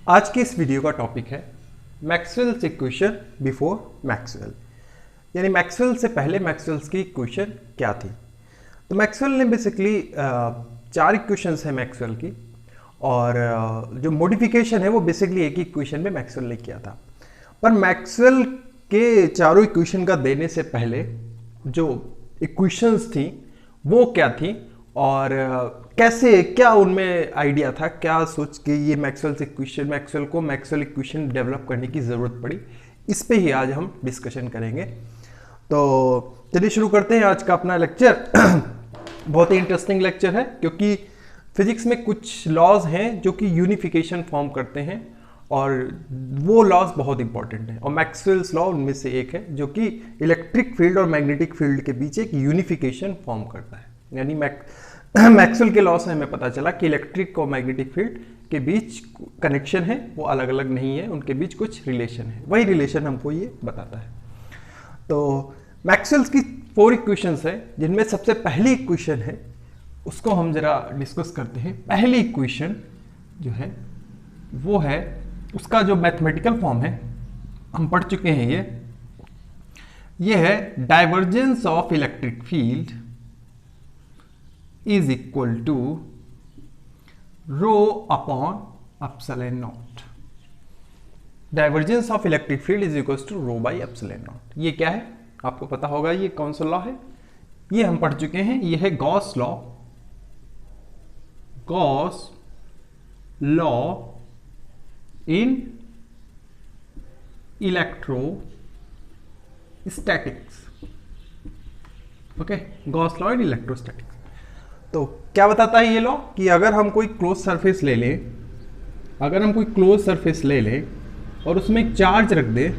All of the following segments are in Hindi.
आज के इस वीडियो का टॉपिक है मैक्सवेल्स इक्वेशन बिफोर मैक्सवेल, यानी मैक्सवेल से पहले मैक्सवेल्स की इक्वेशन क्या थी। तो मैक्सवेल ने बेसिकली 4 इक्वेशंस हैं मैक्सवेल की, और जो मॉडिफिकेशन है वो बेसिकली एक ही इक्वेशन में मैक्सवेल ने किया था। पर मैक्सवेल के चारों इक्वेशन का देने से पहले जो इक्वेशंस थी वो क्या थी और कैसे, क्या उनमें आइडिया था, क्या सोच के ये मैक्सवेल को मैक्सवेल इक्वेशन डेवलप करने की ज़रूरत पड़ी, इस पे ही आज हम डिस्कशन करेंगे। तो चलिए शुरू करते हैं आज का अपना लेक्चर। बहुत ही इंटरेस्टिंग लेक्चर है क्योंकि फिजिक्स में कुछ लॉज हैं जो कि यूनिफिकेशन फॉर्म करते हैं और वो लॉज बहुत इंपॉर्टेंट है, और मैक्सवेल्स लॉ उनमें से एक है जो कि इलेक्ट्रिक फील्ड और मैग्नेटिक फील्ड के बीच एक यूनिफिकेशन फॉर्म करता है। यानी मैक्सवेल के लॉ से हमें पता चला कि इलेक्ट्रिक और मैग्नेटिक फील्ड के बीच कनेक्शन है, वो अलग अलग नहीं है, उनके बीच कुछ रिलेशन है, वही रिलेशन हमको ये बताता है। तो मैक्सवेल्स की 4 इक्वेशंस है जिनमें सबसे पहली इक्वेशन है उसको हम जरा डिस्कस करते हैं। पहली इक्वेशन जो है वो है, उसका जो मैथमेटिकल फॉर्म है हम पढ़ चुके हैं, ये है divergence of electric field is equal to rho upon epsilon naught. Divergence of electric field is equal to rho by epsilon naught. ये क्या है आपको पता होगा, ये कौन सा लॉ है, ये हम पढ़ चुके हैं, ये है Gauss law. Gauss law in electrostatics. Okay, Gauss law in electrostatics. तो क्या बताता है ये लॉ कि अगर हम कोई क्लोज सरफेस ले लें, और उसमें एक चार्ज रख दे,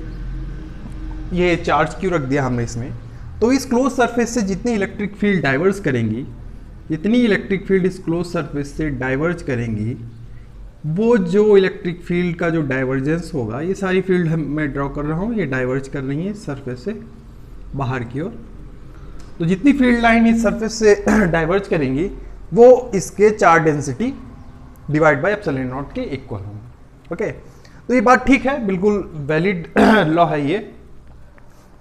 ये चार्ज क्यों रख दिया हमने इसमें, तो इस क्लोज सरफेस से जितनी इलेक्ट्रिक फील्ड डाइवर्ज करेंगी, जितनी इलेक्ट्रिक फील्ड इस क्लोज सरफेस से डाइवर्ज करेंगी, वो जो इलेक्ट्रिक फील्ड का जो डाइवर्जेंस होगा, ये सारी फील्ड मैं ड्रॉ कर रहा हूँ, ये डाइवर्ज कर रही है सरफेस से बाहर की ओर। तो जितनी फील्ड लाइन इस सरफेस से डाइवर्ज करेंगी वो इसके charge density divide by epsilon not के इक्वल होंगे। ओके, तो ये बात ठीक है, बिल्कुल वैलिड लॉ है ये।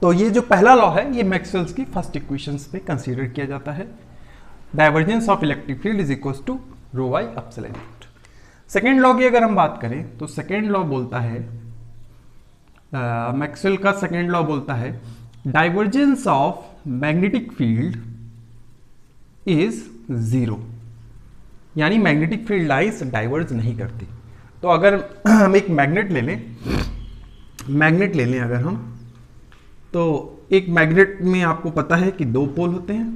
तो ये जो पहला लॉ है ये मैक्सवेल्स की फर्स्ट इक्वेशंस पे कंसीडर किया जाता है। Divergence of electric field is equal to rho by epsilon naught. Second law की अगर हम बात करें तो सेकेंड लॉ बोलता है, मैक्सवेल का सेकेंड लॉ बोलता है divergence of magnetic field is 0, यानी मैग्नेटिक फील्ड लाइंस डाइवर्ज नहीं करती। तो अगर हम एक मैग्नेट ले लें अगर हम, तो एक मैग्नेट में आपको पता है कि 2 पोल होते हैं,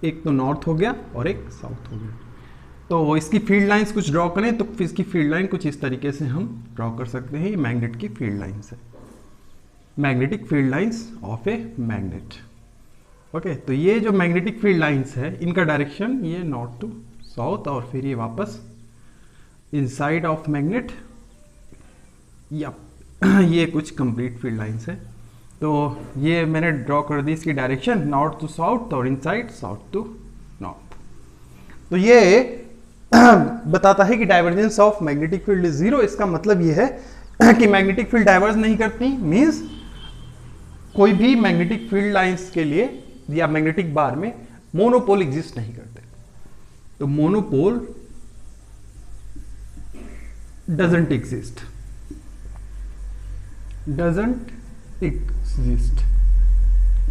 एक तो नॉर्थ हो गया और एक साउथ हो गया। तो इसकी फील्ड लाइंस कुछ ड्रॉ करें तो इसकी फील्ड लाइन कुछ इस तरीके से हम ड्रॉ कर सकते हैं। ये मैग्नेट की फील्ड लाइंस है, magnetic field lines of a magnet. Okay, तो ये जो मैग्नेटिक फील्ड लाइंस है इनका डायरेक्शन ये नॉर्थ टू साउथ, और फिर ये वापस इनसाइड ऑफ मैग्नेट, या ये कुछ कंप्लीट फील्ड लाइंस है। तो ये मैंने ड्रॉ कर दी इसकी डायरेक्शन नॉर्थ टू साउथ और इनसाइड साउथ टू नॉर्थ। तो ये बताता है कि divergence of magnetic field is 0। इसका मतलब ये है कि मैग्नेटिक फील्ड डाइवर्ज नहीं करती, मींस कोई भी मैग्नेटिक फील्ड लाइंस के लिए या मैग्नेटिक बार में मोनोपोल एग्जिस्ट नहीं करते। तो monopole doesn't exist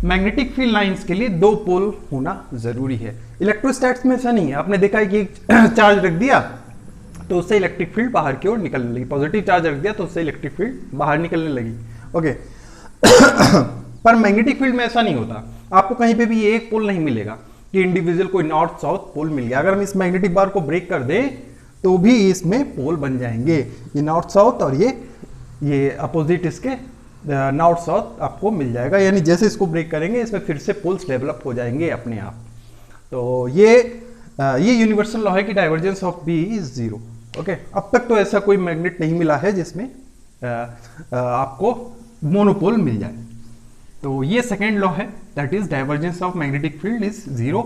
magnetic field lines के लिए 2 पोल होना जरूरी है। इलेक्ट्रोस्टैट्स में ऐसा नहीं है। आपने देखा है कि एक चार्ज रख दिया तो उससे इलेक्ट्रिक फील्ड बाहर की ओर निकलने लगी, पॉजिटिव चार्ज रख दिया तो उससे इलेक्ट्रिक फील्ड बाहर निकलने लगी। ओके, पर मैग्नेटिक फील्ड में ऐसा नहीं होता। आपको कहीं पे भी एक पोल नहीं मिलेगा कि इंडिविजुअल कोई नॉर्थ साउथ पोल मिल गया। अगर हम इस मैग्नेटिक बार को ब्रेक कर दें तो भी इसमें पोल बन जाएंगे, ये नॉर्थ साउथ और ये अपोजिट इसके नॉर्थ साउथ आपको मिल जाएगा। यानी जैसे इसको ब्रेक करेंगे इसमें फिर से पोल्स डेवलप हो जाएंगे अपने आप। तो ये यूनिवर्सल लॉ है कि divergence of B is 0। Okay, अब तक तो ऐसा कोई मैग्नेट नहीं मिला है जिसमें आपको मोनोपोल मिल जाए। तो ये सेकेंड लॉ है, that is divergence of magnetic field is 0।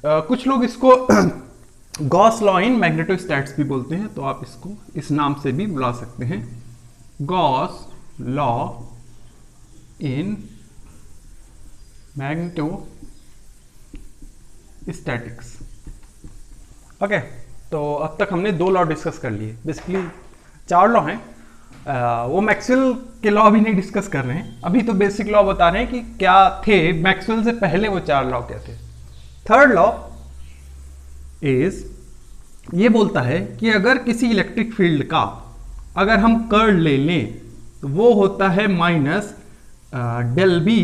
कुछ लोग इसको गॉस लॉ इन मैग्नेटोस्टैट्स भी बोलते हैं, तो आप इसको इस नाम से भी बुला सकते हैं, Gauss law in magnetostatics. Okay, तो अब तक हमने 2 लॉ डिस्कस कर लिए, बेसिकली 4 लॉ हैं। वो मैक्सवेल के लॉ अभी नहीं डिस्कस कर रहे हैं, अभी तो बेसिक लॉ बता रहे हैं कि क्या थे मैक्सवेल से पहले वो 4 लॉ क्या थे। थर्ड लॉ इज, ये बोलता है कि अगर किसी इलेक्ट्रिक फील्ड का अगर हम कर्ल ले लें तो वो होता है minus del B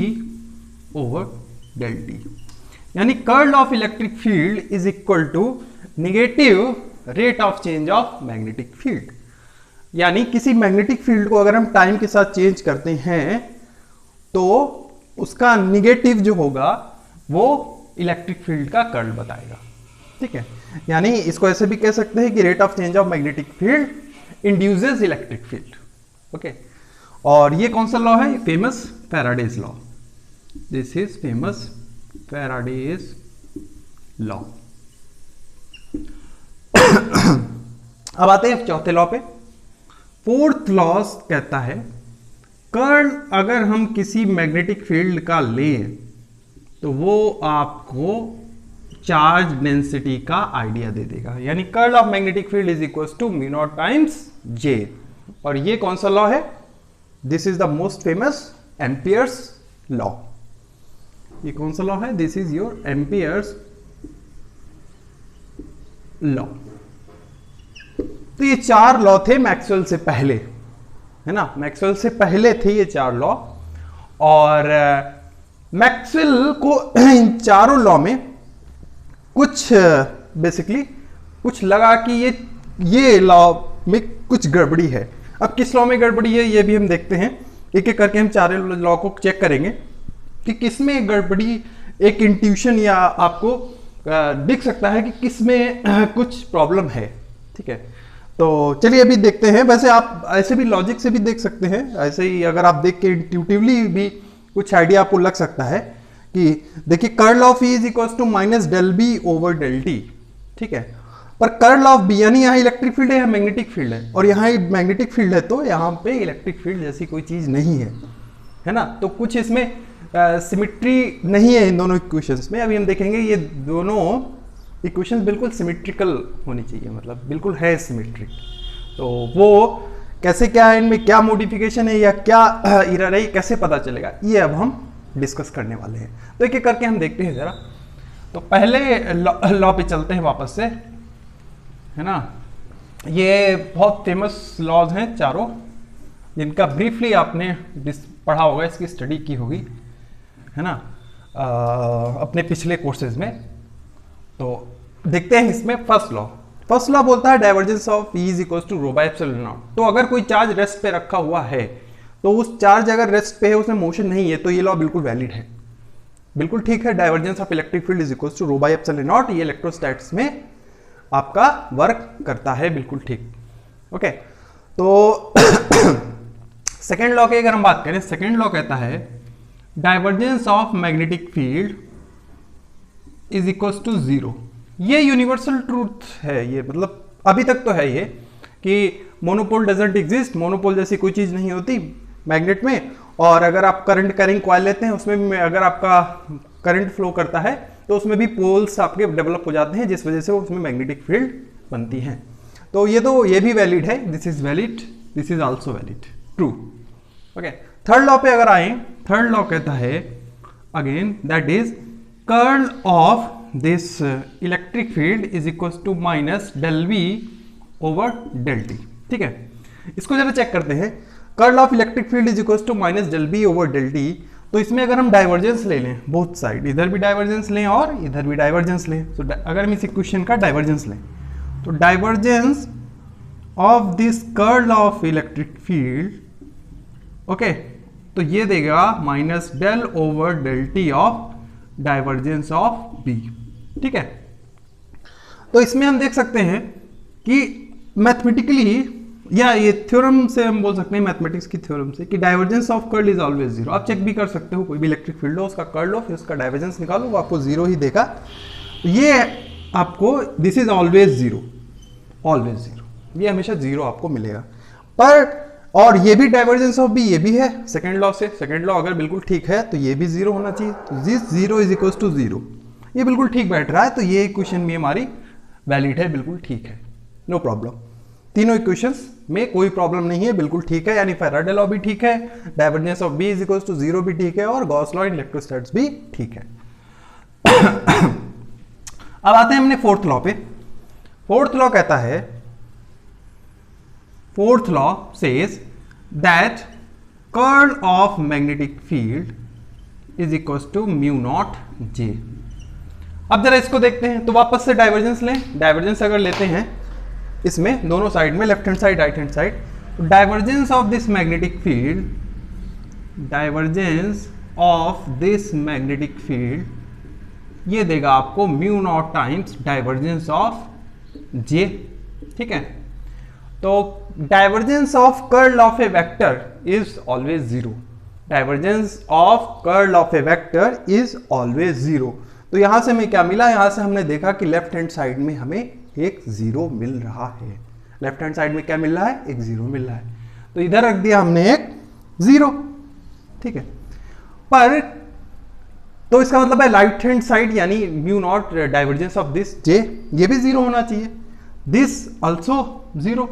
over del t, यानी curl of electric field is equal to negative rate of change of magnetic field. यानी किसी मैग्नेटिक फील्ड को अगर हम टाइम के साथ चेंज करते हैं तो उसका निगेटिव जो होगा वो इलेक्ट्रिक फील्ड का कर्ल बताएगा। ठीक है, यानी इसको ऐसे भी कह सकते हैं कि rate of change of magnetic field induces electric field. Okay, और ये कौन सा लॉ है? Famous Faraday's law. This is famous Faraday's law. अब आते हैं चौथे लॉ पे। फोर्थ लॉ कहता है कर्ल अगर हम किसी मैग्नेटिक फील्ड का लें तो वो आपको चार्ज डेंसिटी का आइडिया दे देगा, यानी curl of magnetic field is equal to mu naught times J. और ये कौन सा लॉ है? This is the most famous Ampere's law. ये कौन सा लॉ है? This is your Ampere's law. तो ये 4 लॉ थे मैक्सवेल से पहले, है ना, मैक्सवेल से पहले थे ये 4 लॉ। और मैक्सवेल को इन चारों लॉ में कुछ बेसिकली कुछ लगा कि ये लॉ में कुछ गड़बड़ी है। अब किस लॉ में गड़बड़ी है ये भी हम देखते हैं, एक एक करके हम 4 लॉ को चेक करेंगे कि किसमें गड़बड़ी, एक इंट्यूशन या आपको दिख सकता है कि किसमें कुछ प्रॉब्लम है। ठीक है, तो चलिए अभी देखते हैं। वैसे आप ऐसे भी लॉजिक से भी देख सकते हैं, ऐसे ही अगर आप देख के इंट्यूटिवली भी कुछ आइडिया आपको लग सकता है कि देखिए curl of E is equal to minus del B over del T. ठीक है, पर कर्ल ऑफ बी यानी यहाँ इलेक्ट्रिक फील्ड है, यहाँ मैग्नेटिक फील्ड है, और यहाँ मैग्नेटिक फील्ड है तो यहाँ पे इलेक्ट्रिक फील्ड जैसी कोई चीज नहीं है ना। तो कुछ इसमें सिमिट्री नहीं है इन दोनों इक्वेशंस में। अभी हम देखेंगे ये दोनों इक्वेशंस बिल्कुल सिमेट्रिकल होनी चाहिए, मतलब बिल्कुल है सिमेट्रिक। तो वो कैसे, क्या है इनमें, क्या मॉडिफिकेशन है या क्या एरर है, कैसे पता चलेगा, ये अब हम डिस्कस करने वाले हैं। तो एक एक करके हम देखते हैं जरा। तो पहले लॉ पे चलते हैं वापस से, है ना। ये बहुत फेमस लॉज हैं चारों, जिनका ब्रीफली आपने पढ़ा होगा, इसकी स्टडी की होगी, है ना, अपने पिछले कोर्सेज में। तो देखते हैं इसमें फर्स्ट लॉ बोलता है divergence of E is equal to rho by epsilon naught. तो अगर कोई चार्ज रेस्ट पे रखा हुआ है तो उस चार्ज अगर रेस्ट पे है, उसमें मोशन नहीं है, तो ये लॉ बिल्कुल वैलिड है, बिल्कुल ठीक है। Divergence of electric field is equal to rho by epsilon naught, ये इलेक्ट्रोस्टैट्स में आपका वर्क करता है, बिल्कुल ठीक। ओके, तो सेकेंड लॉ की अगर हम बात करें, सेकेंड लॉ कहता है divergence of magnetic field is equal to 0। ये यूनिवर्सल ट्रूथ है, ये मतलब अभी तक तो है ये कि मोनोपोल डजंट एग्जिस्ट, मोनोपोल जैसी कोई चीज नहीं होती मैग्नेट में। और अगर आप करंट कैरिंग कॉइल लेते हैं, उसमें भी अगर आपका करंट फ्लो करता है तो उसमें भी पोल्स आपके डेवलप हो जाते हैं, जिस वजह से उसमें मैग्नेटिक फील्ड बनती है। तो ये भी वैलिड है, this is valid, this is also valid, true. Okay, third law पे अगर आए, थर्ड लॉ कहता है again that is curl of this electric field is equal to minus del V over del T. ठीक है, इसको जरा चेक करते हैं। Curl of electric field is equal to minus del B over del T. तो इसमें अगर हम डाइवर्जेंस ले लें, बोथ साइड, इधर भी डाइवर्जेंस लें और इधर भी डाइवर्जेंस लें, तो अगर हम इस इक्वेशन का डाइवर्जेंस लें तो divergence of this curl of electric field, okay, तो ये देगा minus del over del t of divergence of B. ठीक है, तो इसमें हम देख सकते हैं कि मैथमेटिकली, या ये थ्योरम से हम बोल सकते हैं, मैथमेटिक्स की थ्योरम से, कि divergence of curl is always 0। आप चेक भी कर सकते हो, कोई भी इलेक्ट्रिक फील्ड हो, उसका कर्ल हो, फिर उसका डाइवर्जेंस निकालो, वो आपको 0 ही देगा। ये आपको this is always zero, always zero, ये हमेशा जीरो आपको मिलेगा। पर और ये भी डाइवर्जेंस ऑफ बी, ये भी है सेकंड लॉ से, सेकंड लॉ अगर बिल्कुल ठीक है तो ये भी जीरो होना चाहिए, तो this zero is equal to zero, ये बिल्कुल ठीक बैठ रहा है, तो ये इक्वेशन भी हमारी वैलिड है, बिल्कुल ठीक है, नो प्रॉब्लम। तीनों इक्वेशंस में कोई प्रॉब्लम नहीं है, बिल्कुल ठीक है, यानी फैराडे लॉ भी ठीक है, divergence of B is equal to zero भी ठीक है, और गॉस लॉ इन इलेक्ट्रोस्टैटिक्स भी ठीक है। अब आते हैं हमने फोर्थ लॉ पे। फोर्थ लॉ कहता है, fourth law says that curl of magnetic field is equal to mu naught J. अब जरा इसको देखते हैं, तो वापस से डाइवर्जेंस लें। डाइवर्जेंस अगर लेते हैं इसमें दोनों साइड में, left hand side right hand side, तो divergence of this magnetic field, divergence of this magnetic field ये देगा आपको mu naught times divergence of J. ठीक है, तो divergence of curl of a vector is always zero, divergence of curl of a vector is always zero. तो यहां से हमें क्या मिला, यहां से हमने देखा कि लेफ्ट हैंड साइड में हमें एक जीरो मिल रहा है, लेफ्ट हैंड साइड में क्या मिल रहा है, एक जीरो मिल रहा है, तो इधर रख दिया हमने एक जीरो। ठीक है, पर तो इसका मतलब है राइट हैंड साइड यानी mu naught divergence of this J, ये भी जीरो होना चाहिए, दिस आल्सो जीरो।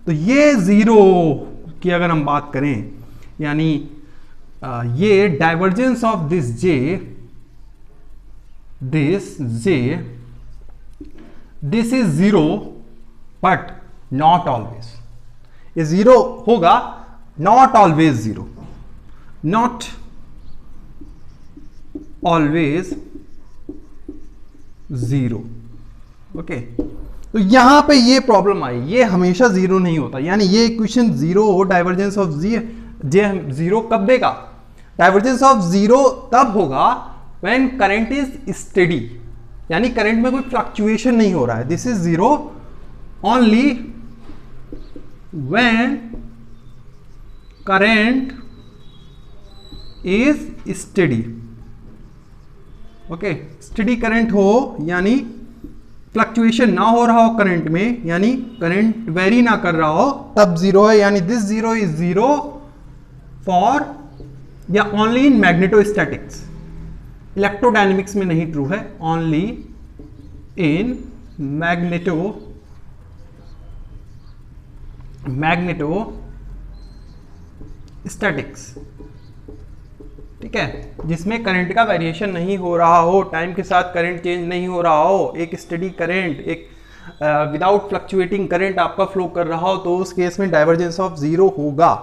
तो ये जीरो की अगर हम बात करें, यानी ये divergence of this J, this is zero but not always, ये जीरो होगा, not always zero, not always zero. Okay, तो यहां पे ये प्रॉब्लम आई, ये हमेशा जीरो नहीं होता, यानी ये इक्वेशन जीरो हो, डाइवर्जेंस ऑफ जे जीरो कब देगा, डाइवर्जेंस ऑफ जीरो तब होगा व्हेन करंट इज स्टेडी, यानी करंट में कोई फ्लक्चुएशन नहीं हो रहा है, this is zero only when current is steady. Okay, steady current हो, यानी फ्लक्चुएशन ना हो रहा हो करंट में, यानी करंट वेरी ना कर रहा हो, तब जीरो है, यानी this zero is zero for या ओनली इन मैग्नेटोस्टैटिक्स, इलेक्ट्रोडायनेमिक्स में नहीं ट्रू है, ओनली इन मैग्नेटोस्टैटिक्स। ठीक है, जिसमें करंट का वेरिएशन नहीं हो रहा हो, टाइम के साथ करंट चेंज नहीं हो रहा हो, एक स्टेडी करंट, एक विदाउट फ्लक्चुएटिंग करंट आपका फ्लो कर रहा हो, तो उस केस में डाइवर्जेंस ऑफ जीरो होगा।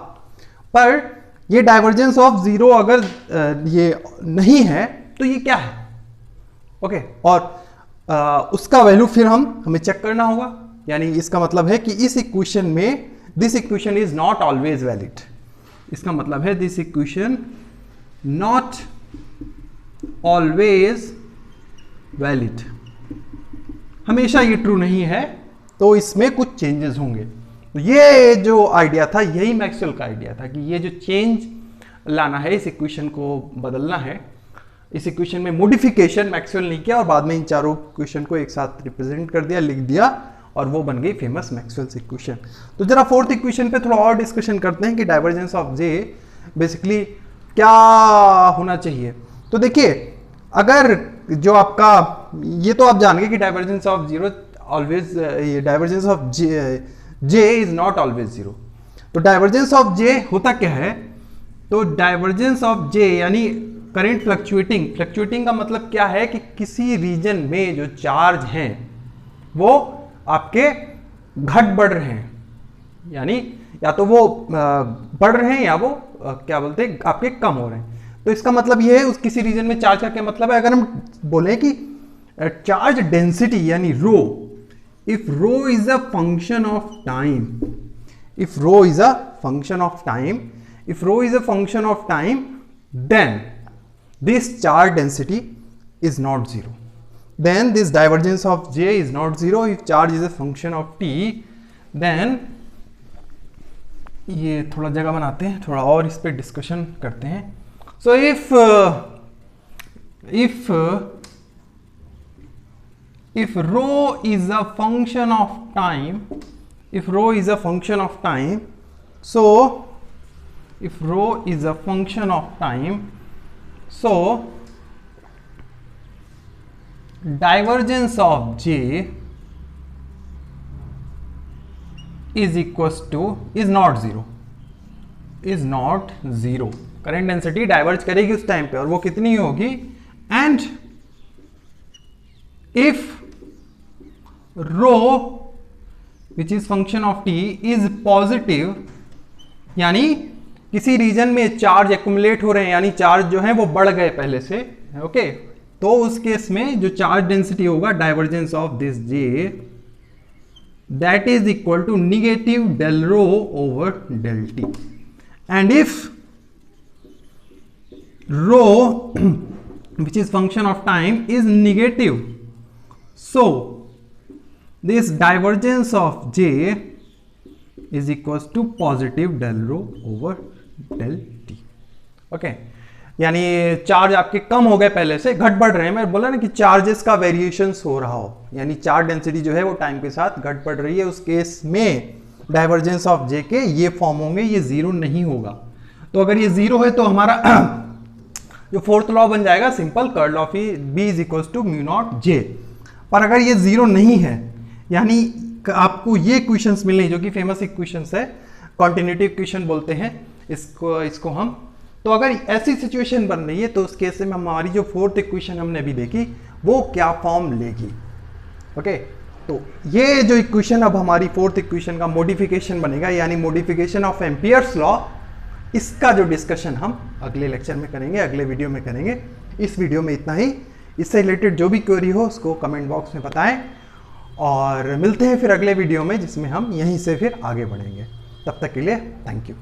पर ये डाइवर्जेंस ऑफ जीरो अगर ये नहीं है तो ये क्या है। ओके, और उसका वैल्यू फिर हमें चेक करना होगा, यानी इसका मतलब है कि इस इक्वेशन में this equation is not always valid, इसका मतलब है this equation not always valid, हमेशा ये ट्रू नहीं है, तो इसमें कुछ चेंजेस होंगे। तो ये जो आइडिया था, यही मैक्सवेल का आइडिया था कि ये जो चेंज लाना है, इस इक्वेशन को बदलना है, इस इक्वेशन में मॉडिफिकेशन मैक्सवेल नहीं किया और बाद में इन चारों इक्वेशन को एक साथ रिप्रेजेंट कर दिया, लिख दिया, और वो बन गई फेमस मैक्सवेल्स इक्वेशन। तो जरा फोर्थ इक्वेशन पे थोड़ा और डिस्कशन करते हैं कि डाइवर्जेंस ऑफ जे बेसिकली क्या होना चाहिए। तो देखिए, अगर जो आपका ये तो आप जान गए कि divergence of zero always, divergence of J is not always zero. तो डाइवर्जेंस ऑफ जे होता क्या है, तो डाइवर्जेंस ऑफ जे यानी करंट फ्लक्चुएटिंग का मतलब क्या है कि किसी रीजन में जो चार्ज हैं वो आपके घट बढ़ रहे हैं, यानी या तो वो बढ़ रहे हैं या वो क्या बोलते हैं आपके कम हो रहे हैं। तो इसका मतलब ये है उस किसी रीजन में चार्ज का क्या मतलब है, अगर हम बोले कि चार्ज डेंसिटी यानी rho, if rho is a function of time, if rho is a function of time, then this charge density is not zero, then this divergence of J is not zero. If charge is a function of t, then ये थोड़ा जगह बनाते हैं, थोड़ा और इस पे डिस्कशन करते हैं। so if if rho is a function of time, if rho is a function of time, so if rho is a function of time, so divergence of J is equals to is not zero, is not zero. Current density diverge करेगी उस टाइम पे, और वो कितनी होगी, and if rho which is function of t is positive, यानी किसी रीजन में चार्ज एक्युमुलेट हो रहे हैं, यानी चार्ज जो है वो बढ़ गए पहले से, ओके, तो उस केस में जो चार्ज डेंसिटी होगा divergence of this J, that is equal to negative del rho over del t. And if rho which is function of time is negative, so this divergence of J is equals to positive del rho over del T. Okay, यानी चार्ज आपके कम हो गए पहले से, घट बढ़ रहे हैं. मैं बोला ना कि चार्जेस का वेरिएशंस हो रहा हो, यानी चार्ज डेंसिटी जो है वो टाइम के साथ घट बढ़ रही है, उस केस में डाइवर्जेंस ऑफ जे के ये फॉर्म होंगे, ये जीरो नहीं होगा. तो अगर ये जीरो है तो हमारा जो फोर्थ लॉ बन जाएगा simple, curl of B is equal to mu naught J. पर अगर ये जीरो नहीं है, यानी आपको ये इक्वेशंस मिलने जो कि फेमस इक्वेशंस है, कॉन्टिन्यूटी इक्वेशन बोलते हैं इसको हम. तो अगर ऐसी सिचुएशन बन रही है तो उस केस में हमारी जो फोर्थ इक्वेशन हमने अभी देखी वो क्या फॉर्म लेगी. ओके, तो ये जो इक्वेशन अब हमारी फोर्थ इक्वेशन का मॉडिफिकेशन बनेगा, यानी मॉडिफिकेशन ऑफ एम्पियर्स लॉ, इसका जो डिस्कशन हम अगले लेक्चर में करेंगे, अगले वीडियो में करेंगे. इस वीडियो में इतना ही. इससे रिलेटेड जो भी क्वेरी हो उसको कमेंट बॉक्स में बताएं, और मिलते हैं फिर अगले वीडियो में जिसमें हम यहीं से फिर आगे बढ़ेंगे. तब तक के लिए थैंक यू.